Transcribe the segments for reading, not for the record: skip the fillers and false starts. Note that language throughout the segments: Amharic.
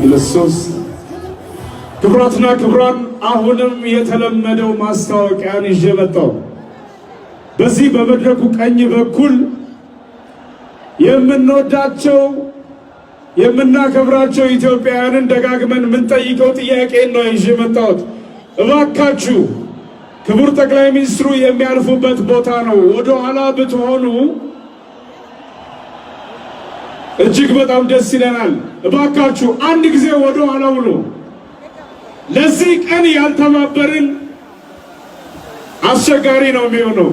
ክርስቶስ ክብራትና ክብራን አሁንም የተለመደው ማስታወቂያን ይዤ መጣሁ። በዚህ በመድረኩ ቀኝ በኩል የምንወዳቸው የምናከብራቸው ኢትዮጵያውያንን ደጋግመን የምንጠይቀው ጥያቄ ነው ይዤ መጣሁት። እባካችሁ ክቡር ጠቅላይ ሚኒስትሩ የሚያልፉበት ቦታ ነው። ወደ ኋላ ብትሆኑ እጅግ በጣም ደስ ይለናል። እባካችሁ አንድ ጊዜ ወደ ኋላ ብሎ ለዚህ ቀን ያልተባበርን አስቸጋሪ ነው የሚሆነው።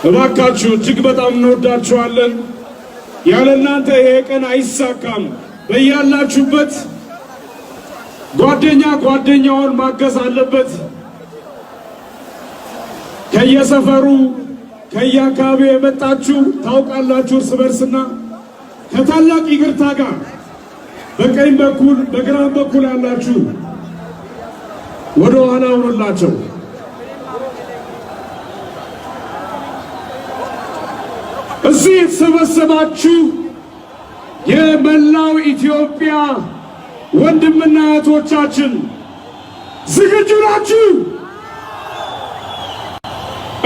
እባካችሁ እጅግ በጣም እንወዳችኋለን። ያለ እናንተ ይሄ ቀን አይሳካም። በያላችሁበት ጓደኛ ጓደኛውን ማገዝ አለበት። ከየሰፈሩ ከየአካባቢው የመጣችሁ ታውቃላችሁ እርስ በርስና ከታላቅ ይቅርታ ጋር በቀኝ በኩል በግራም በኩል ያላችሁ ወደ ኋላ ውሉላቸው። እዚህ የተሰበሰባችሁ የመላው ኢትዮጵያ ወንድምና እህቶቻችን ዝግጁ ናችሁ?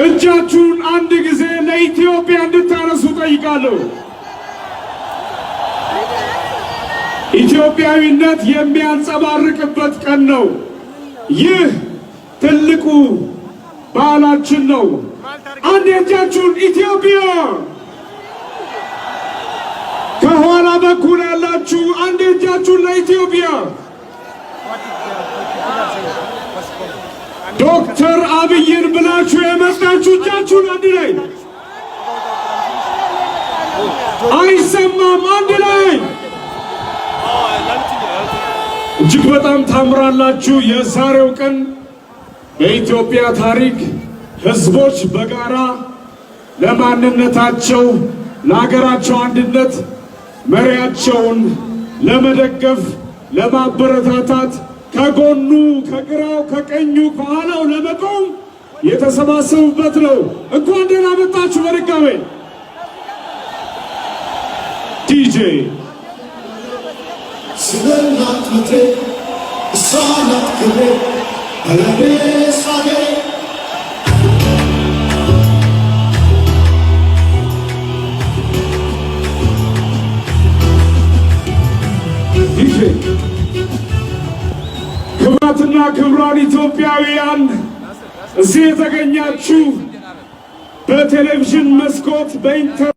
እጃችሁን አንድ ጊዜ ለኢትዮጵያ እንድታነሱ ጠይቃለሁ። ኢትዮጵያዊነት የሚያንጸባርቅበት ቀን ነው። ይህ ትልቁ በዓላችን ነው። አንድ እጃችሁን ኢትዮጵያ፣ ከኋላ በኩል ያላችሁ አንድ እጃችሁን ለኢትዮጵያ። ዶክተር አብይን ብላችሁ የመጣችሁ እጃችሁን አንድ ላይ። አይሰማም፣ አንድ ላይ። እጅግ በጣም ታምራላችሁ። የዛሬው ቀን በኢትዮጵያ ታሪክ ህዝቦች በጋራ ለማንነታቸው ለሀገራቸው አንድነት መሪያቸውን ለመደገፍ ለማበረታታት ከጎኑ ከግራው ከቀኙ ከኋላው ለመቆም የተሰባሰቡበት ነው። እንኳን ደህና መጣችሁ በድጋሜ። ዲጄ ስለናት ምትሬ እሷናት ክብሬ አለቤስ አገሬ ክቡራትና ክቡራን ኢትዮጵያውያን እዚህ የተገኛችሁ በቴሌቪዥን መስኮት